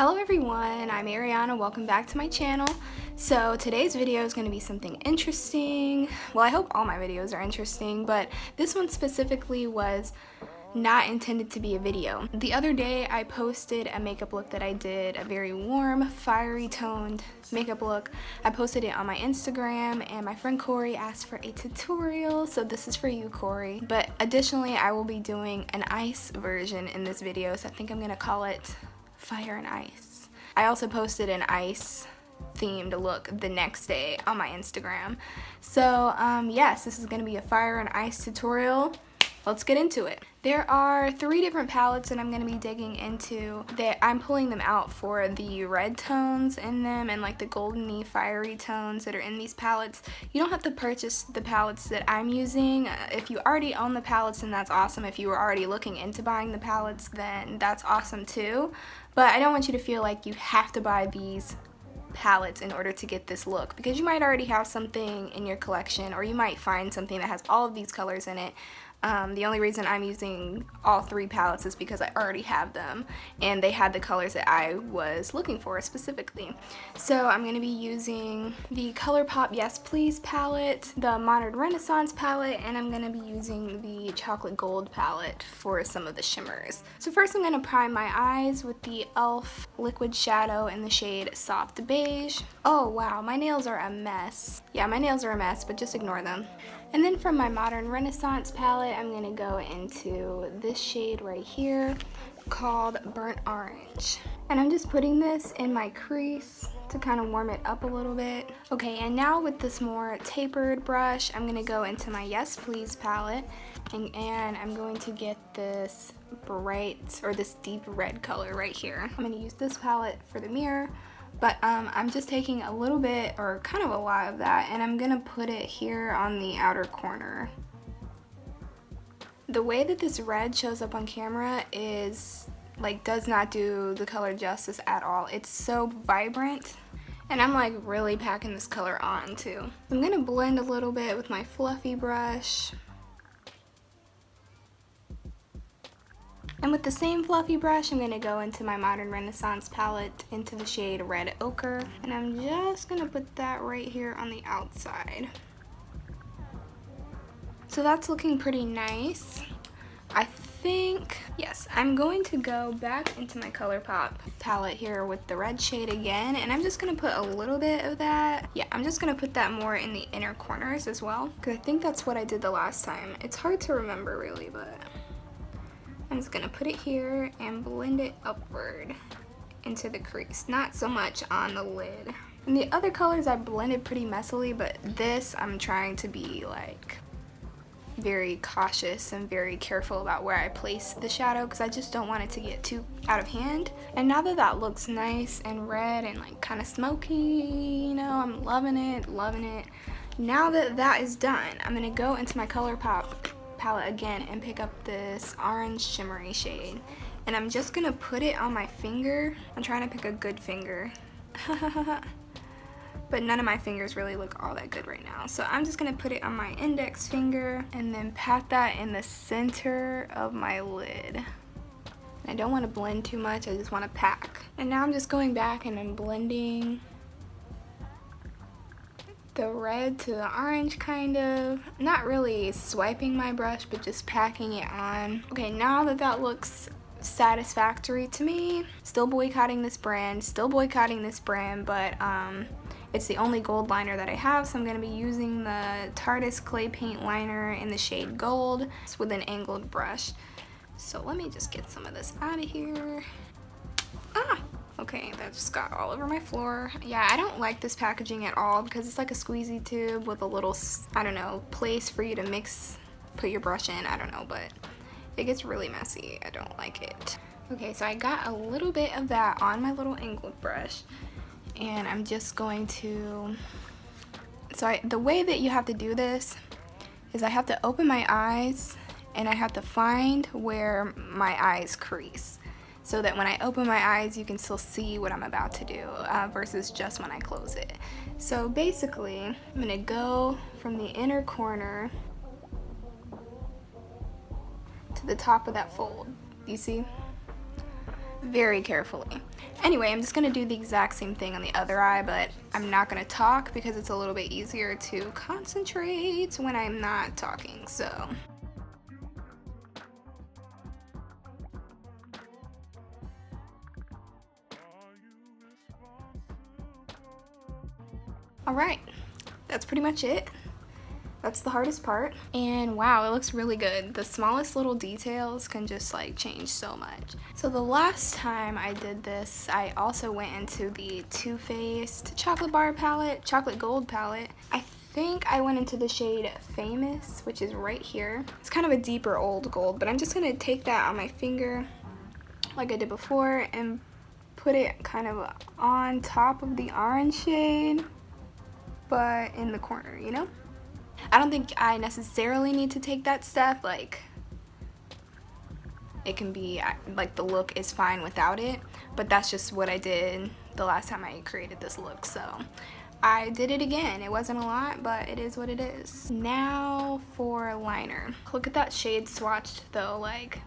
Hello everyone, I'm Ariana. Welcome back to my channel. So today's video is going to be something interesting. Well, I hope all my videos are interesting, but this one specifically was not intended to be a video. The other day I posted a makeup look that I did, a very warm, fiery toned makeup look. I posted it on my Instagram and my friend Corey asked for a tutorial, so this is for you, Corey. But additionally, I will be doing an ice version in this video, so I think I'm going to call it Fire and Ice. I also posted an ice themed look the next day on my Instagram. So yes, this is going to be a fire and ice tutorial. Let's get into it. There are 3 different palettes that I'm going to be digging into. I'm pulling them out for the red tones in them and like the goldeny fiery tones that are in these palettes. You don't have to purchase the palettes that I'm using. If you already own the palettes, then that's awesome. If you were already looking into buying the palettes, then that's awesome too. But I don't want you to feel like you have to buy these palettes in order to get this look, because you might already have something in your collection, or you might find something that has all of these colors in it. The only reason I'm using all 3 palettes is because I already have them and they had the colors that I was looking for specifically. So I'm going to be using the ColourPop Yes Please palette, the Modern Renaissance palette, and I'm going to be using the Chocolate Gold palette for some of the shimmers. So first I'm going to prime my eyes with the e.l.f. liquid shadow in the shade Soft Beige. Oh wow, my nails are a mess. Yeah, my nails are a mess, but just ignore them. And then from my Modern Renaissance palette, I'm going to go into this shade right here called Burnt Orange. And I'm just putting this in my crease to kind of warm it up a little bit. Okay, and now with this more tapered brush, I'm going to go into my Yes Please palette and I'm going to get this bright, or this deep red color right here. I'm going to use this palette for the mirror. But I'm just taking a little bit, or kind of a lot of that, and I'm gonna put it here on the outer corner. The way that this red shows up on camera is like does not do the color justice at all. It's so vibrant, and I'm like really packing this color on too. I'm gonna blend a little bit with my fluffy brush. And with the same fluffy brush, I'm going to go into my Modern Renaissance palette into the shade Red Ochre. And I'm just going to put that right here on the outside. So that's looking pretty nice. I think, yes, I'm going to go back into my ColourPop palette here with the red shade again. And I'm just going to put a little bit of that. Yeah, I'm just going to put that more in the inner corners as well, because I think that's what I did the last time. It's hard to remember really, but I'm just gonna put it here and blend it upward into the crease, not so much on the lid. And the other colors I blended pretty messily, but this I'm trying to be like very cautious and very careful about where I place the shadow, because I just don't want it to get too out of hand. And now that that looks nice and red and like kind of smoky, you know, I'm loving it, loving it. Now that that is done, I'm gonna go into my ColourPop palette again and pick up this orange shimmery shade, and I'm just gonna put it on my finger. I'm trying to pick a good finger but none of my fingers really look all that good right now, so I'm just gonna put it on my index finger and then pat that in the center of my lid. I don't want to blend too much, I just want to pack. And now I'm just going back and I'm blending the red to the orange, kind of. Not really swiping my brush, but just packing it on. Okay, now that that looks satisfactory to me, still boycotting this brand, but it's the only gold liner that I have, so I'm going to be using the Tarte Clay Paint Liner in the shade Gold. It's with an angled brush. So let me just get some of this out of here. Okay, that just got all over my floor. Yeah, I don't like this packaging at all, because it's like a squeezy tube with a little, I don't know, place for you to put your brush in, I don't know, but it gets really messy. I don't like it. Okay, so I got a little bit of that on my little angled brush, and I'm just going to, the way that you have to do this is I have to open my eyes and I have to find where my eyes crease, so that when I open my eyes you can still see what I'm about to do versus just when I close it. So basically I'm gonna go from the inner corner to the top of that fold. You see? very carefully. Anyway, I'm just gonna do the exact same thing on the other eye, but I'm not gonna talk because it's a little bit easier to concentrate when I'm not talking, so. Alright, that's pretty much it. That's the hardest part. And wow, it looks really good. The smallest little details can just like change so much. So the last time I did this, I also went into the Too Faced Chocolate Bar palette, Chocolate Gold palette. I think I went into the shade Famous, which is right here. It's kind of a deeper old gold, but I'm just gonna take that on my finger like I did before and put it kind of on top of the orange shade, but in the corner, you know? I don't think I necessarily need to take that step, like it can be like the look is fine without it, but that's just what I did the last time I created this look, so I did it again. It wasn't a lot, but it is what it is. Now for liner. Look at that shade swatched though, like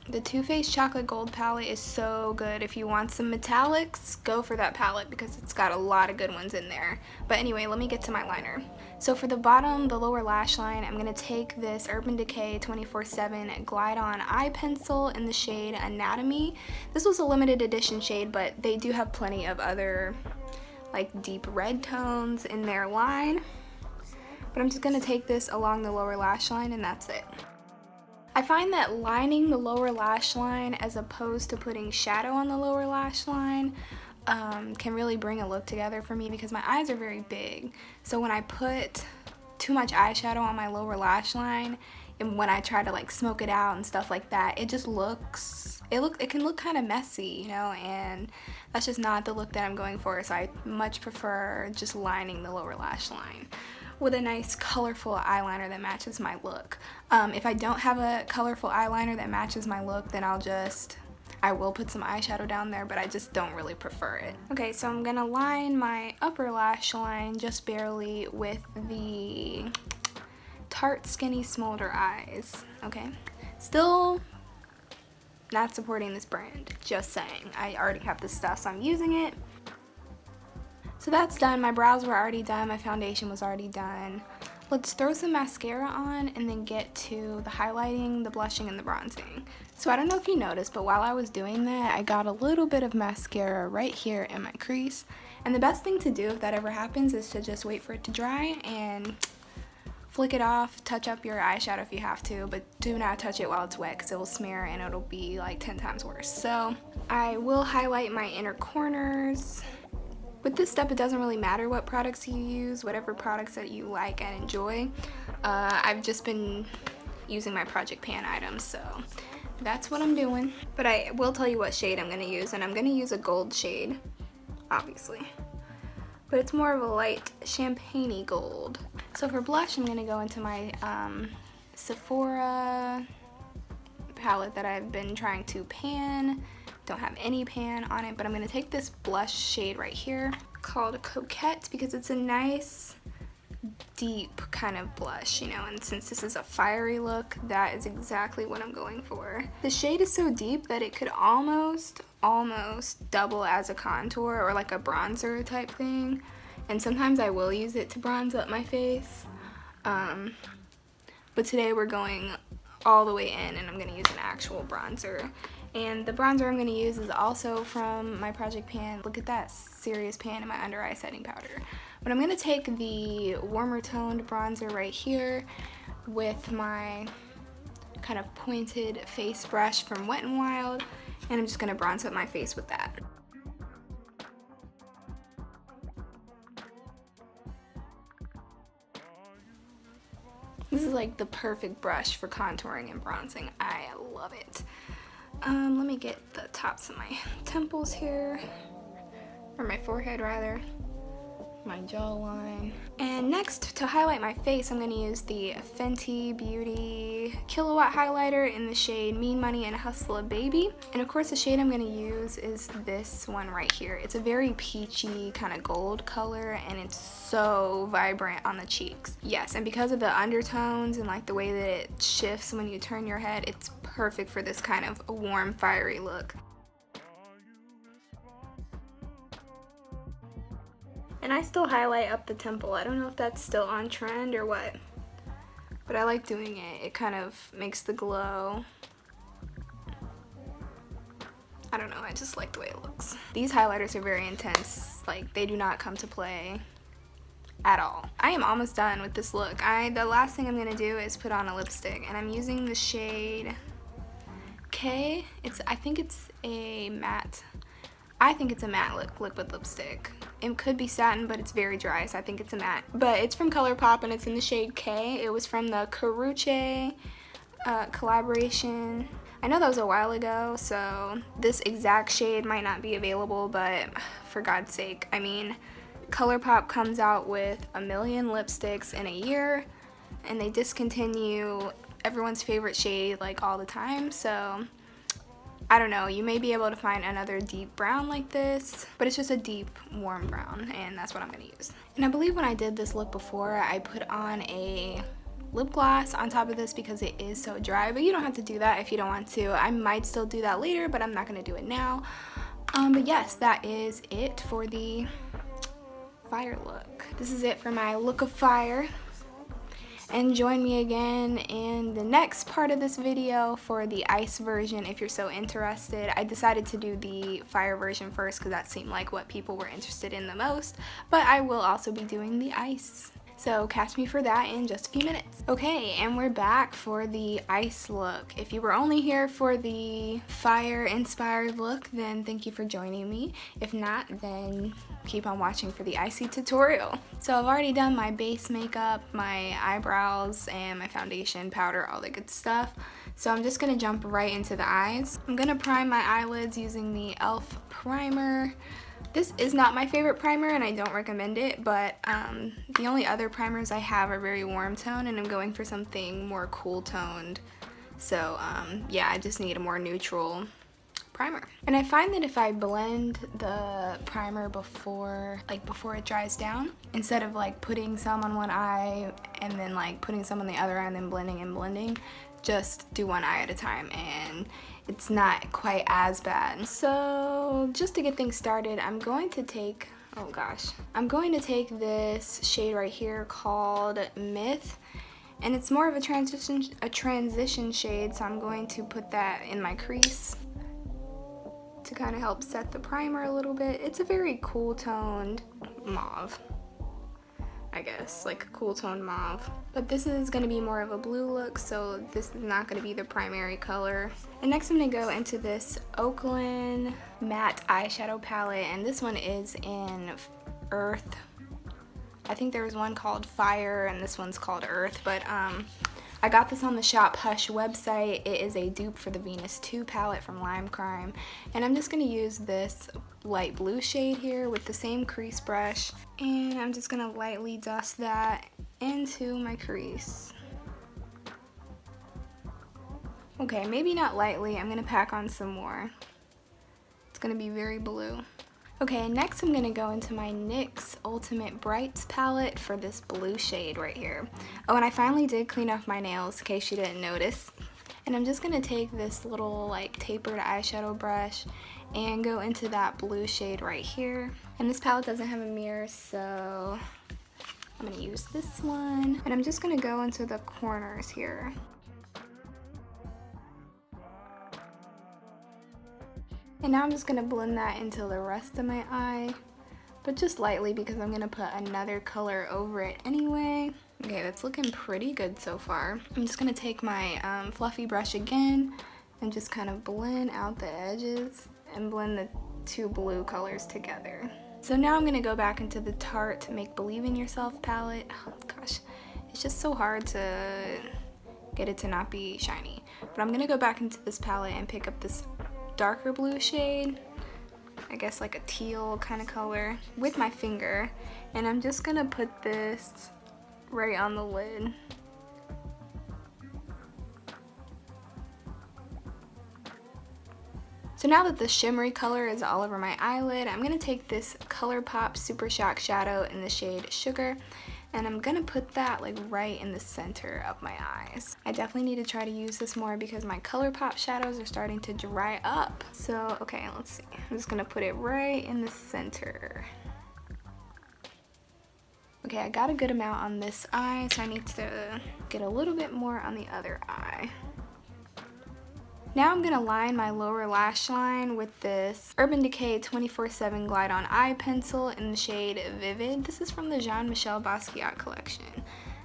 the Too Faced Chocolate Gold palette is so good. If you want some metallics, go for that palette because it's got a lot of good ones in there. But anyway, let me get to my liner. So for the bottom, the lower lash line, I'm going to take this Urban Decay 24/7 Glide On Eye Pencil in the shade Anatomy. This was a limited edition shade, but they do have plenty of other like deep red tones in their line. But I'm just going to take this along the lower lash line and that's it. I find that lining the lower lash line as opposed to putting shadow on the lower lash line can really bring a look together for me because my eyes are very big. So when I put too much eyeshadow on my lower lash line and when I try to like smoke it out and stuff like that, it just looks, it can look kind of messy, you know, and that's just not the look that I'm going for. So I much prefer just lining the lower lash line with a nice colorful eyeliner that matches my look. If I don't have a colorful eyeliner that matches my look, then I will put some eyeshadow down there, but I just don't really prefer it. Okay, so I'm gonna line my upper lash line just barely with the Tarte Skinny Smolder Eyes, okay? Still not supporting this brand, just saying. I already have this stuff, so I'm using it. So that's done. My brows were already done. My foundation was already done. Let's throw some mascara on and then get to the highlighting, the blushing, and the bronzing. So I don't know if you noticed, but while I was doing that, I got a little bit of mascara right here in my crease. And the best thing to do if that ever happens is to just wait for it to dry and flick it off, touch up your eyeshadow if you have to, but do not touch it while it's wet because it will smear and it'll be like 10 times worse. So I will highlight my inner corners. With this step, it doesn't really matter what products you use, whatever products that you like and enjoy. I've just been using my Project Pan items, so that's what I'm doing. But I will tell you what shade I'm gonna use, and I'm gonna use a gold shade, obviously. But it's more of a light champagne-y gold. So for blush, I'm gonna go into my Sephora palette that I've been trying to pan. Don't have any pan on it, but I'm gonna take this blush shade right here called Coquette because it's a nice deep kind of blush, you know, and since this is a fiery look, that is exactly what I'm going for. The shade is so deep that it could almost double as a contour or like a bronzer type thing, and sometimes I will use it to bronze up my face, but today we're going all the way in and I'm gonna use an actual bronzer. And the bronzer I'm going to use is also from my Project Pan. Look at that serious pan in my under eye setting powder. But I'm going to take the warmer toned bronzer right here with my kind of pointed face brush from Wet n Wild, and I'm just going to bronze up my face with that. This is like the perfect brush for contouring and bronzing. I love it. Let me get the tops of my temples here, or my forehead rather. my jawline. And next, to highlight my face, I'm going to use the Fenty Beauty Killawatt highlighter in the shade Mean Money and Hustle a Baby. And of course the shade I'm going to use is this one right here. It's a very peachy kind of gold color, and it's so vibrant on the cheeks. Yes, and because of the undertones and like the way that it shifts when you turn your head, it's perfect for this kind of warm, fiery look. And I still highlight up the temple. I don't know if that's still on trend or what, but I like doing it. It kind of makes the glow. I don't know, I just like the way it looks. These highlighters are very intense. Like, they do not come to play at all. I am almost done with this look. The last thing I'm gonna do is put on a lipstick, and I'm using the shade K. I think it's a matte liquid lipstick. It could be satin, but it's very dry, so I think it's a matte. But it's from ColourPop, and it's in the shade K. It was from the Karrueche collaboration. I know that was a while ago, so this exact shade might not be available, but for God's sake, I mean, ColourPop comes out with a million lipsticks in a year, and they discontinue everyone's favorite shade like all the time, so I don't know, you may be able to find another deep brown like this, but it's just a deep, warm brown, and that's what I'm gonna use. And I believe when I did this look before, I put on a lip gloss on top of this because it is so dry, but you don't have to do that if you don't want to. I might still do that later, but I'm not gonna do it now. But yes, that is it for the fire look. This is it for my look of fire. And join me again in the next part of this video for the ice version if you're so interested. I decided to do the fire version first because that seemed like what people were interested in the most, but I will also be doing the ice. So catch me for that in just a few minutes. Okay, and we're back for the ice look. If you were only here for the fire inspired look, then thank you for joining me. If not, then keep on watching for the icy tutorial. So I've already done my base makeup, my eyebrows, and my foundation, powder, all the good stuff. So I'm just gonna jump right into the eyes. I'm gonna prime my eyelids using the e.l.f. primer. This is not my favorite primer, and I don't recommend it, but the only other primers I have are very warm tone, and I'm going for something more cool toned. So yeah, I just need a more neutral primer. And I find that if I blend the primer before it dries down, instead of like putting some on one eye and then like putting some on the other eye and then blending and blending, just do one eye at a time, and it's not quite as bad. So just to get things started, I'm going to take this shade right here called Myth, and it's more of a transition shade, so I'm going to put that in my crease to kind of help set the primer a little bit. It's a very cool toned mauve, I guess, like a cool toned mauve. But this is going to be more of a blue look, so this is not going to be the primary color. And next I'm going to go into this Oakland matte eyeshadow palette, and this one is in Earth. I think there was one called Fire and this one's called Earth, but I got this on the Shop Hush website. It is a dupe for the Venus 2 palette from Lime Crime, and I'm just going to use this light blue shade here with the same crease brush, and I'm just going to lightly dust that into my crease. Okay, maybe not lightly, I'm going to pack on some more. It's going to be very blue. Okay, next I'm going to go into my NYX Ultimate Brights palette for this blue shade right here. Oh, and I finally did clean off my nails, in case you didn't notice. And I'm just going to take this little like tapered eyeshadow brush and go into that blue shade right here. And this palette doesn't have a mirror, so I'm going to use this one. And I'm just going to go into the corners here. And now I'm just going to blend that into the rest of my eye, but just lightly because I'm going to put another color over it anyway. Okay, that's looking pretty good so far. I'm just going to take my fluffy brush again and just kind of blend out the edges and blend the two blue colors together. So now I'm going to go back into the Tarte Make Believe in Yourself palette. Oh gosh, it's just so hard to get it to not be shiny. But I'm going to go back into this palette and pick up this darker blue shade. I guess like a teal kind of color with my finger, and I'm just gonna put this right on the lid. So now that the shimmery color is all over my eyelid, I'm gonna take this ColourPop Super Shock Shadow in the shade Sugar, and I'm gonna put that like right in the center of my eyes. I definitely need to try to use this more because my ColourPop shadows are starting to dry up. So, okay, let's see. I'm just gonna put it right in the center. Okay, I got a good amount on this eye, so I need to get a little bit more on the other eye. Now I'm gonna line my lower lash line with this Urban Decay 24/7 Glide On Eye Pencil in the shade Vivid. This is from the Jean-Michel Basquiat collection.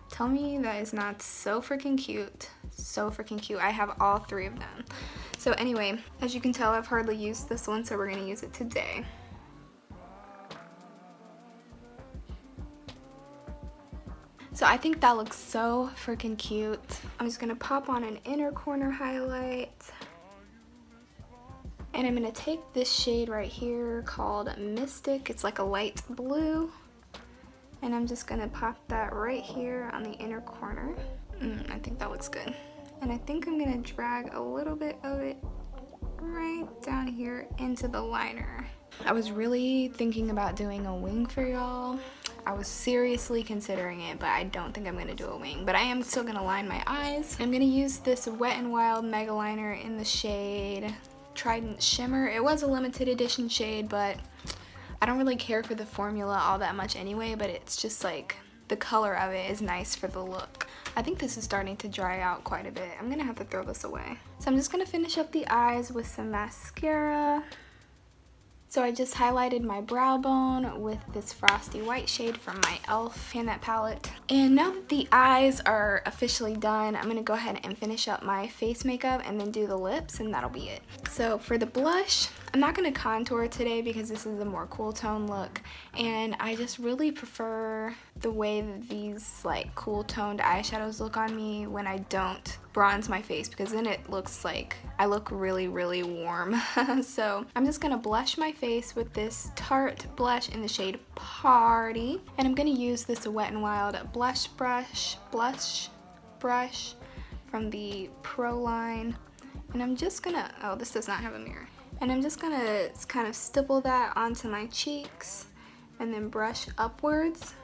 Tell me that is not so freaking cute. So freaking cute. I have all three of them. So anyway, as you can tell, I've hardly used this one, so we're gonna use it today. So I think that looks so freaking cute. I'm just gonna pop on an inner corner highlight. And I'm gonna take this shade right here called Mystic. It's like a light blue. And I'm just gonna pop that right here on the inner corner. I think that looks good. And I think I'm gonna drag a little bit of it right down here into the liner. I was really thinking about doing a wing for y'all. I was seriously considering it, but I don't think I'm gonna do a wing. But I am still gonna line my eyes. I'm gonna use this Wet n Wild Mega Liner in the shade Trident Shimmer. It was a limited edition shade, but I don't really care for the formula all that much anyway, but it's just like the color of it is nice for the look. I think this is starting to dry out quite a bit. I'm gonna have to throw this away. So I'm just gonna finish up the eyes with some mascara. So I just highlighted my brow bone with this Frosty White shade from my e.l.f. Pan That palette. And now that the eyes are officially done, I'm gonna go ahead and finish up my face makeup and then do the lips, and that'll be it. So for the blush, I'm not gonna contour today because this is a more cool tone look, and I just really prefer the way that these like cool toned eyeshadows look on me when I don't bronze my face, because then it looks like I look really, really warm. So I'm just gonna blush my face with this Tarte blush in the shade Party, and I'm gonna use this Wet n Wild blush brush from the Pro line, and I'm just gonna, oh, this does not have a mirror, and I'm just gonna kind of stipple that onto my cheeks and then brush upwards.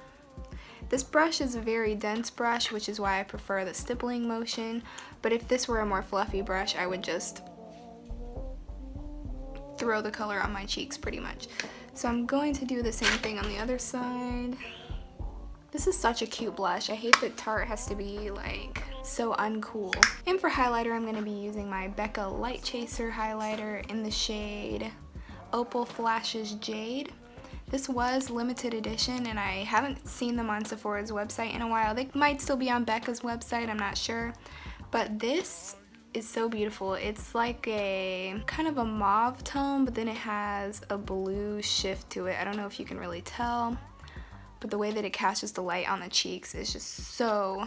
This brush is a very dense brush, which is why I prefer the stippling motion, but if this were a more fluffy brush, I would just throw the color on my cheeks pretty much. So I'm going to do the same thing on the other side. This is such a cute blush. I hate that Tarte has to be like so uncool. And for highlighter, I'm going to be using my Becca Light Chaser highlighter in the shade Opal Flashes Jade. This was limited edition, and I haven't seen them on Sephora's website in a while. They might still be on Becca's website, I'm not sure. But this is so beautiful. It's like a kind of a mauve tone, but then it has a blue shift to it. I don't know if you can really tell, but the way that it catches the light on the cheeks is just so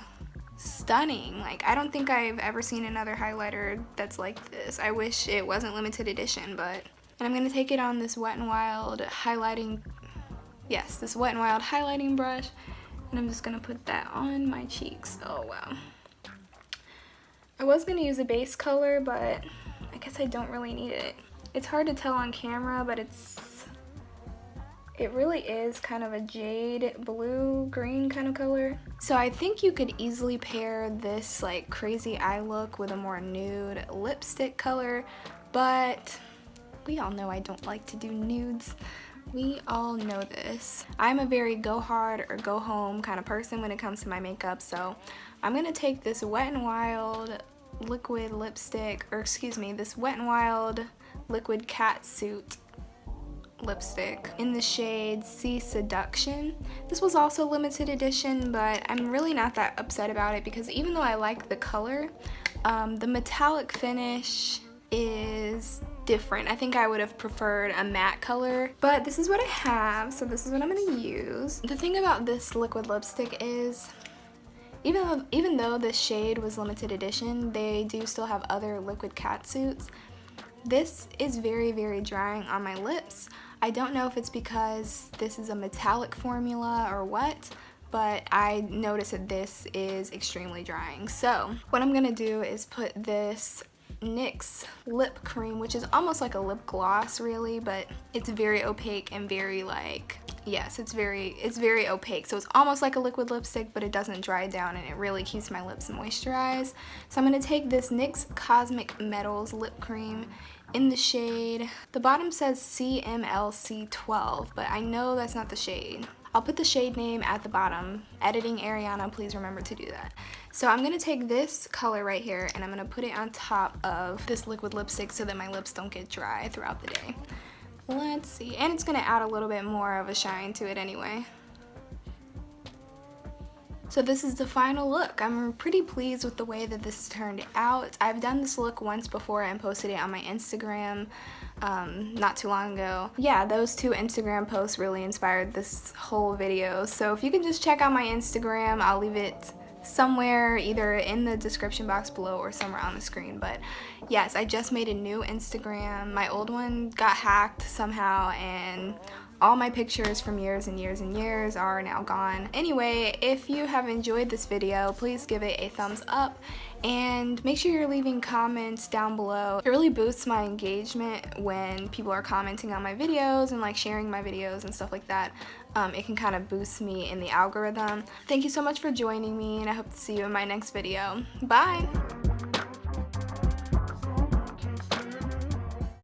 stunning. Like, I don't think I've ever seen another highlighter that's like this. I wish it wasn't limited edition, but... And I'm gonna take it on this Wet n Wild highlighting, yes, this Wet n Wild highlighting brush, and I'm just gonna put that on my cheeks. Oh wow. I was gonna use a base color, but I guess I don't really need it. It's hard to tell on camera, but it really is kind of a jade blue green kind of color. So I think you could easily pair this like crazy eye look with a more nude lipstick color, but we all know I don't like to do nudes. We all know this. I'm a very go hard or go home kind of person when it comes to my makeup, so I'm gonna take this Wet n Wild liquid lipstick, or excuse me, this Wet n Wild liquid catsuit lipstick in the shade Sea Seduction. This was also limited edition, but I'm really not that upset about it because even though I like the color, the metallic finish is different. I think I would have preferred a matte color, but this is what I have, so this is what I'm gonna use. The thing about this liquid lipstick is even though this shade was limited edition, they do still have other liquid catsuits. This is very, very drying on my lips. I don't know if it's because this is a metallic formula or what, but I noticed that this is extremely drying. So what I'm gonna do is put this NYX lip cream, which is almost like a lip gloss really, but it's very opaque and very like, yes, it's very opaque. So it's almost like a liquid lipstick, but it doesn't dry down and it really keeps my lips moisturized. So I'm gonna take this NYX Cosmic Metals lip cream in the shade, the bottom says CMLC12, but I know that's not the shade. I'll put the shade name at the bottom. Editing Ariana, please remember to do that. So I'm gonna take this color right here and I'm gonna put it on top of this liquid lipstick so that my lips don't get dry throughout the day. Let's see, and it's gonna add a little bit more of a shine to it anyway. So this is the final look. I'm pretty pleased with the way that this turned out. I've done this look once before and posted it on my Instagram not too long ago. Yeah, those 2 Instagram posts really inspired this whole video. So if you can just check out my Instagram, I'll leave it somewhere either in the description box below or somewhere on the screen. But yes, I just made a new Instagram. My old one got hacked somehow and all my pictures from years and years and years are now gone. Anyway, if you have enjoyed this video, please give it a thumbs up and make sure you're leaving comments down below. It really boosts my engagement when people are commenting on my videos and like sharing my videos and stuff like that. It can kind of boost me in the algorithm. Thank you so much for joining me and I hope to see you in my next video. Bye!